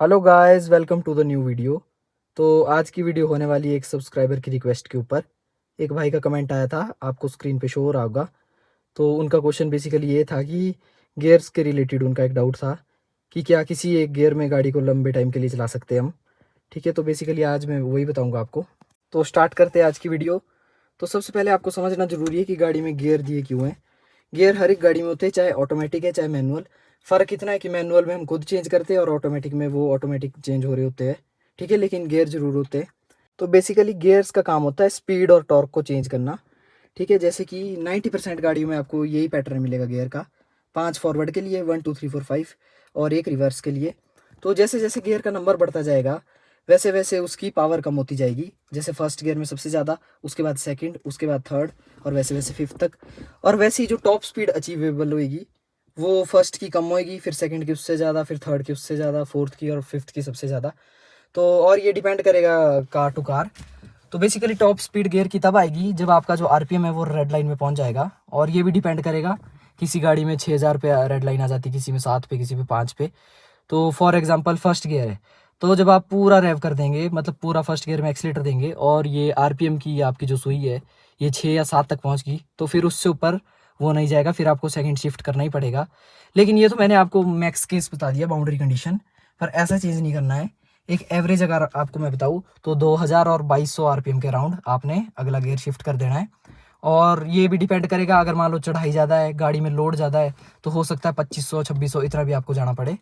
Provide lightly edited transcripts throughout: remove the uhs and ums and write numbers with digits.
Hello guys, welcome to the new video. तो आज की वीडियो होने वाली है एक सब्सक्राइबर की रिक्वेस्ट के ऊपर। एक भाई का कमेंट आया था, आपको स्क्रीन पे शो हो रहा होगा। तो उनका क्वेश्चन बेसिकली ये था कि गियर्स के रिलेटेड उनका एक डाउट था कि क्या किसी एक गियर में गाड़ी को लंबे टाइम के लिए चला सकते हैं हम। ठीक है, तो बेसिकली आज मैं वही बताऊँगा आपको। तो स्टार्ट करते हैं आज की वीडियो। तो सबसे पहले आपको समझना ज़रूरी है कि गाड़ी में गियर दिए क्यों हैं। गियर हर एक गाड़ी में होते हैं, चाहे ऑटोमेटिक है चाहे मैनुअल। फ़र्क इतना है कि मैनुअल में हम खुद चेंज करते हैं और ऑटोमेटिक में वो ऑटोमेटिक चेंज हो रहे होते हैं। ठीक है, लेकिन गियर ज़रूर होते हैं। तो बेसिकली गियर्स का काम होता है स्पीड और टॉर्क को चेंज करना। ठीक है, जैसे कि 90% गाड़ियों में आपको यही पैटर्न मिलेगा गियर का। 5 फॉरवर्ड के लिए, 1 2 3 4 5 और एक रिवर्स के लिए। तो जैसे जैसे गियर का नंबर बढ़ता जाएगा वैसे वैसे उसकी पावर कम होती जाएगी। जैसे फर्स्ट गियर में सबसे ज़्यादा, उसके बाद सेकंड, उसके बाद थर्ड और वैसे वैसे फिफ्थ तक। और वैसे ही जो टॉप स्पीड अचीवेबल होएगी वो फर्स्ट की कम होएगी, फिर सेकंड की उससे ज़्यादा, फिर थर्ड की उससे ज़्यादा, फोर्थ की और फिफ्थ की सबसे ज़्यादा। तो और ये डिपेंड करेगा कार टू कार। तो बेसिकली टॉप स्पीड गियर की तब आएगी जब आपका जो आरपीएम है वो रेड लाइन में पहुंच जाएगा। और ये भी डिपेंड करेगा, किसी गाड़ी में 6000 पे रेड लाइन आ जाती है, किसी में 7 पे, किसी में 5 पे। तो फॉर एग्जांपल फर्स्ट गियर है, तो जब आप पूरा रेव कर देंगे, मतलब पूरा फर्स्ट गियर में एक्सीलेटर देंगे और ये आरपीएम की आपकी जो सुई है ये 6 या 7 तक पहुंच गई, तो फिर उससे ऊपर वो नहीं जाएगा, फिर आपको सेकंड शिफ्ट करना ही पड़ेगा। लेकिन ये तो मैंने आपको मैक्स केस बता दिया, बाउंड्री कंडीशन। पर ऐसा चीज़ नहीं करना है। एक एवरेज अगर आपको मैं बताऊँ तो 2000 और 2200 आरपीएम के राउंड आपने अगला गियर शिफ्ट कर देना है। और ये भी डिपेंड करेगा, अगर मान लो चढ़ाई ज़्यादा है, गाड़ी में लोड ज़्यादा है, तो हो सकता है 2500 2600 इतना भी आपको जाना पड़े।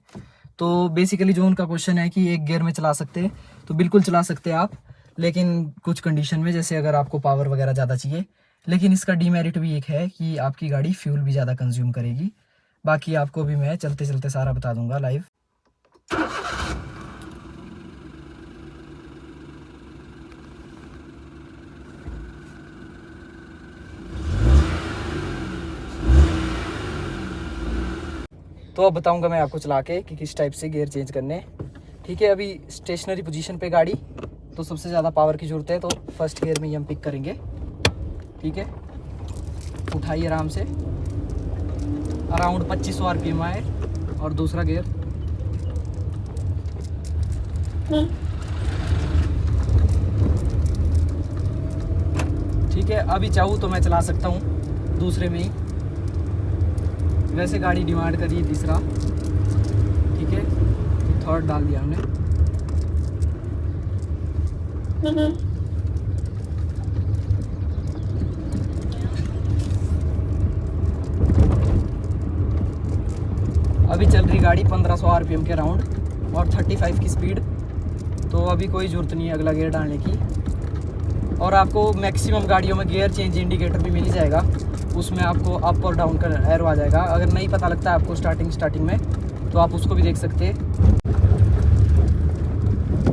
तो बेसिकली जो उनका क्वेश्चन है कि एक गियर में चला सकते हैं, तो बिल्कुल चला सकते हैं आप, लेकिन कुछ कंडीशन में, जैसे अगर आपको पावर वगैरह ज़्यादा चाहिए। लेकिन इसका डीमेरिट भी एक है कि आपकी गाड़ी फ्यूल भी ज़्यादा कंज्यूम करेगी। बाकी आपको भी मैं चलते चलते सारा बता दूंगा लाइव। तो अब बताऊंगा मैं आपको चला के कि किस टाइप से गियर चेंज करने। ठीक है, अभी स्टेशनरी पोजीशन पे गाड़ी, तो सबसे ज़्यादा पावर की ज़रूरत है, तो फर्स्ट गियर में ही हम पिक करेंगे। ठीक है, उठाइए आराम से, अराउंड 2500 आरपीएम आए। और दूसरा गियर, ठीक है। अभी चाहूँ तो मैं चला सकता हूँ दूसरे में ही, वैसे गाड़ी डिमांड करी तीसरा। ठीक है, थर्ड डाल दिया हमने। अभी चल रही गाड़ी 1500 आरपीएम के राउंड और 35 की स्पीड। तो अभी कोई ज़रूरत नहीं है अगला गियर डालने की। और आपको मैक्सिमम गाड़ियों में गियर चेंज इंडिकेटर भी मिल ही जाएगा, उसमें आपको अप और डाउन का एरो आ जाएगा। अगर नहीं पता लगता है आपको स्टार्टिंग में, तो आप उसको भी देख सकते हैं।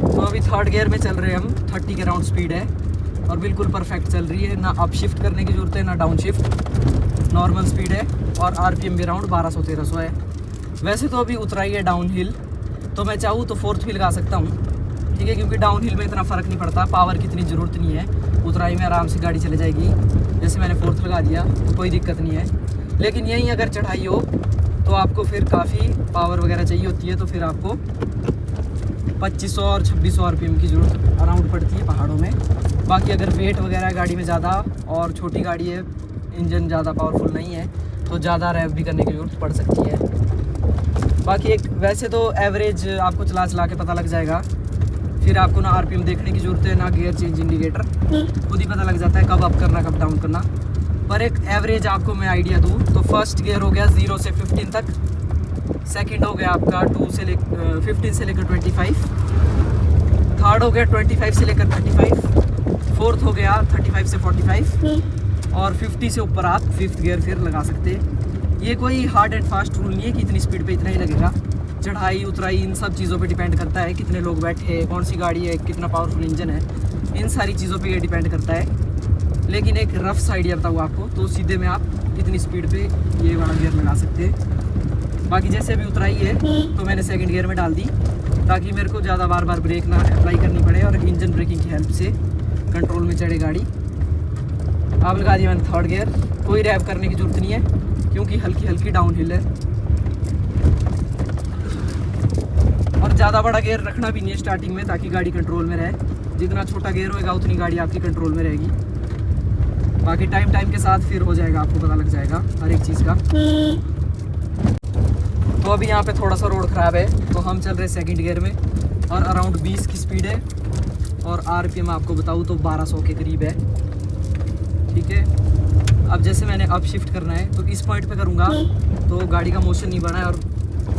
तो अभी थर्ड गियर में चल रहे हैं हम, 30 के राउंड स्पीड है और बिल्कुल परफेक्ट चल रही है, ना अप शिफ्ट करने की ज़रूरत है ना डाउन शिफ्ट, नॉर्मल स्पीड है। और आरपीएम भी राउंड 1200-1300 है। वैसे तो अभी उतराई है डाउन हिल, तो मैं चाहूँ तो फोर्थ व्हील लगा सकता हूँ। ठीक है, क्योंकि डाउन हिल में इतना फ़र्क नहीं पड़ता, पावर की इतनी ज़रूरत नहीं है, उतराई में आराम से गाड़ी चले जाएगी। जैसे मैंने फोर्थ लगा दिया तो कोई दिक्कत नहीं है। लेकिन यहीं अगर चढ़ाई हो तो आपको फिर काफ़ी पावर वगैरह चाहिए होती है, तो फिर आपको 2500 और 2600 आरपीएम की ज़रूरत अराउंड पड़ती है पहाड़ों में। बाकी अगर वेट वगैरह गाड़ी में ज़्यादा और छोटी गाड़ी है, इंजन ज़्यादा पावरफुल नहीं है, तो ज़्यादा रैव भी करने की ज़रूरत पड़ सकती है। बाकी एक वैसे तो एवरेज आपको चला चला के पता लग जाएगा, फिर आपको ना आरपीएम देखने की ज़रूरत है ना गियर चेंज इंडिकेटर, खुद ही पता लग जाता है कब अप करना कब डाउन करना। पर एक एवरेज आपको मैं आइडिया दूँ तो फर्स्ट गियर हो गया 0 से 15 तक, सेकंड हो गया आपका 15 से लेकर 25, थर्ड हो गया 25 से लेकर 35, फोर्थ हो गया 35 से 45 और 50 से ऊपर आप फिफ्थ गियर फिर लगा सकते हैं। ये कोई हार्ड एंड फास्ट रूल नहीं है कि इतनी स्पीड पे इतना ही लगेगा। चढ़ाई उतराई इन सब चीज़ों पे डिपेंड करता है, कितने लोग बैठे, कौन सी गाड़ी है, कितना पावरफुल इंजन है, इन सारी चीज़ों पे ये डिपेंड करता है। लेकिन एक रफ आइडिया बताऊँ आपको, तो सीधे में आप इतनी स्पीड पे ये वाला गियर लगा सकते हैं। बाकी जैसे अभी उतराई है तो मैंने सेकंड गियर में डाल दी, ताकि मेरे को ज़्यादा बार बार ब्रेक ना अप्लाई करनी पड़े और इंजन ब्रेकिंग की हेल्प से कंट्रोल में चढ़े गाड़ी। अब लगा दिया मैंने थर्ड गियर, कोई रैप करने की ज़रूरत नहीं है क्योंकि हल्की हल्की डाउन हिल है। और और ज़्यादा बड़ा गियर रखना भी नहीं है स्टार्टिंग में, ताकि गाड़ी कंट्रोल में रहे। जितना छोटा गियर होएगा उतनी गाड़ी आपकी कंट्रोल में रहेगी। बाकी टाइम के साथ फिर हो जाएगा, आपको पता लग जाएगा हर एक चीज़ का। तो अभी यहाँ पे थोड़ा सा रोड ख़राब है, तो हम चल रहे सेकंड गियर में और अराउंड 20 की स्पीड है। और आरपीएम आपको बताऊँ तो 1200 के करीब है। ठीक है, अब जैसे मैंने अप शिफ्ट करना है तो इस पॉइंट पे करूँगा तो गाड़ी का मोशन नहीं बना है और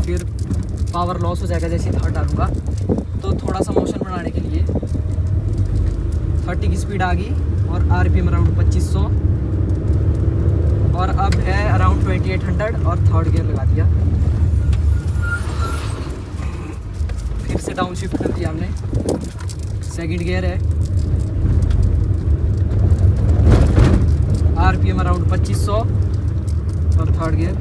फिर पावर लॉस हो जाएगा। जैसे थर्ड डालूँगा तो थोड़ा सा मोशन बनाने के लिए 30 की स्पीड आ गई और आरपीएम अराउंड 2500 और अब है अराउंड 2800 और थर्ड गियर लगा दिया। फिर से डाउन शिफ्ट कर दिया हमने, सेकंड गियर है, आरपीएम अराउंड 2500 और थर्ड गियर।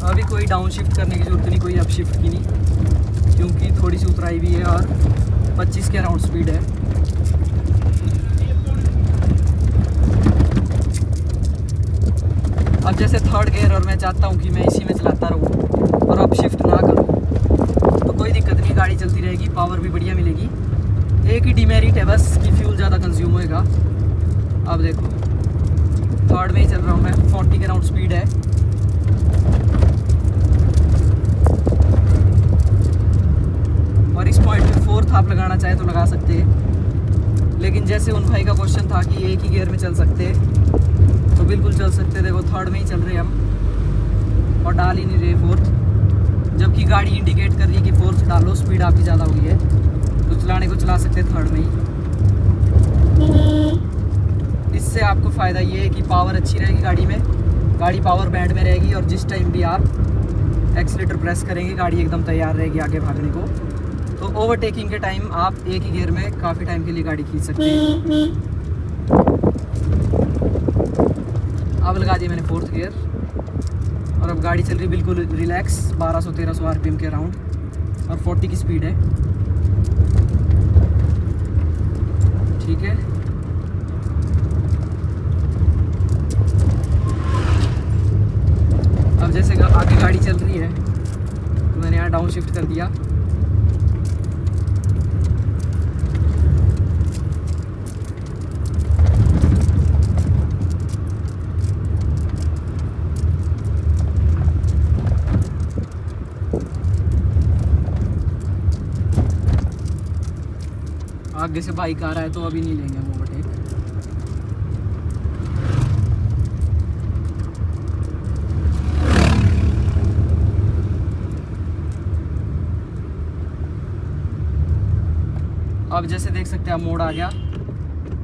अभी कोई डाउन शिफ्ट करने की जरूरत नहीं, कोई अप शिफ्ट की नहीं, क्योंकि थोड़ी सी उतराई भी है और 25 के अराउंड स्पीड है। अब जैसे थर्ड गियर और मैं चाहता हूँ कि मैं इसी में चलाता रहूँ और अप शिफ्ट ना करूँ, तो कोई दिक्कत नहीं, गाड़ी चलती रहेगी, पावर भी बढ़िया मिलेगी। एक ही डिमेरिट है बस कि फ्यूल ज़्यादा कंज्यूम होएगा। अब देखो थर्ड में ही चल रहा हूँ मैं, 40 के अराउंड स्पीड है। और इस पॉइंट पे फोर्थ आप लगाना चाहे तो लगा सकते हैं, लेकिन जैसे उन भाई का क्वेश्चन था कि एक ही गियर में चल सकते हैं, तो बिल्कुल चल सकते। देखो थर्ड में ही चल रहे हैं हम और डाल ही नहीं रहे फोर्थ, जबकि गाड़ी इंडिकेट कर रही है कि फोर्थ डालो, स्पीड आपकी ज़्यादा हुई है, तो चलाने को चला सकते हैं थर्ड में ही। इससे आपको फ़ायदा ये है कि पावर अच्छी रहेगी गाड़ी में, गाड़ी पावर बैंड में रहेगी और जिस टाइम भी आप एक्सीलेटर प्रेस करेंगे गाड़ी एकदम तैयार रहेगी आगे भागने को। तो ओवरटेकिंग के टाइम आप एक ही गियर में काफ़ी टाइम के लिए गाड़ी खींच सकते हैं। अब लगा दिया मैंने फोर्थ गियर और अब गाड़ी चल रही बिल्कुल रिलैक्स, 1200-1300 आरपीएम के अराउंड और 40 की स्पीड है। ठीक है, अब जैसे आगे गाड़ी चल रही है तो मैंने यहाँ डाउन शिफ्ट कर दिया। आगे से बाइक आ रहा है तो अभी नहीं लेंगे हम ओवरटेक। अब जैसे देख सकते हैं आप मोड़ आ गया,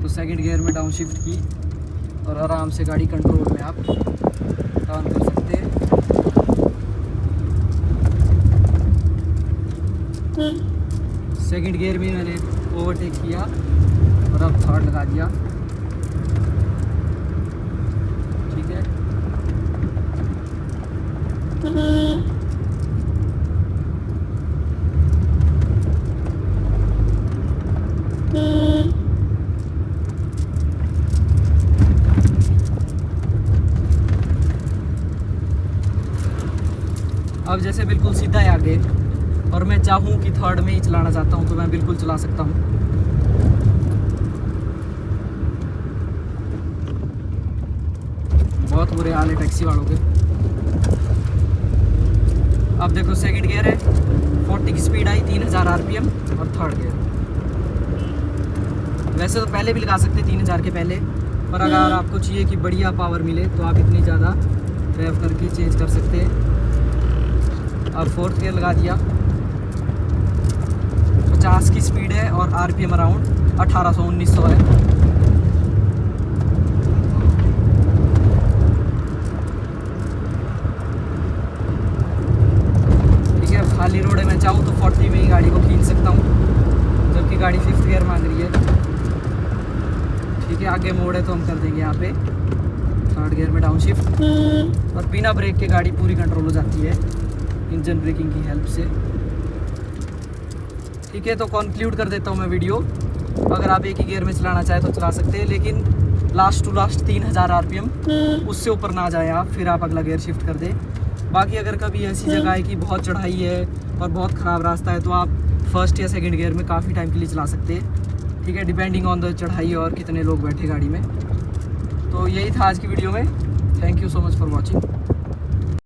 तो सेकंड गियर में डाउन शिफ्ट की और आराम से गाड़ी कंट्रोल में आप टर्न कर सकते हैं। सेकंड गियर में मैंने ओवरटेक किया और अब थर्ड लगा दिया। ठीक है, अब जैसे बिल्कुल सीधा है आगे और मैं चाहूँ कि थर्ड में ही चलाना चाहता हूँ तो मैं बिल्कुल चला सकता हूँ। बहुत बुरे हाल है टैक्सी वालों के। अब देखो सेकंड गियर है, 40 की स्पीड आई, 3000 आरपीएम और थर्ड गियर। वैसे तो पहले भी लगा सकते 3000 के पहले, पर अगर आपको चाहिए कि बढ़िया पावर मिले तो आप इतनी ज़्यादा ड्राइव करके चेंज कर सकते हैं। अब फोर्थ गियर लगा दिया, 50 की स्पीड है और आरपीएम अराउंड 1800-1900 है। ठीक है, खाली रोड है, मैं चाहूँ तो 40 में ही गाड़ी को खींच सकता हूँ, जबकि गाड़ी 5th गियर मांग रही है। ठीक है, आगे मोड़ है तो हम कर देंगे यहाँ पे थर्ड गियर में डाउन शिफ्ट और बिना ब्रेक के गाड़ी पूरी कंट्रोल हो जाती है इंजन ब्रेकिंग की हेल्प से। ठीक है, तो कंक्लूड कर देता हूँ मैं वीडियो अगर आप एक ही गियर में चलाना चाहें तो चला सकते हैं, लेकिन लास्ट टू लास्ट 3000 RPM, उससे ऊपर ना जाएं आप, फिर आप अगला गियर शिफ्ट कर दें। बाकी अगर कभी ऐसी जगह है कि बहुत चढ़ाई है और बहुत ख़राब रास्ता है तो आप फर्स्ट या सेकंड गियर में काफ़ी टाइम के लिए चला सकते हैं, ठीक है, डिपेंडिंग ऑन द चढ़ाई और कितने लोग बैठे गाड़ी में। तो यही था आज की वीडियो में। Thank you so much for watching.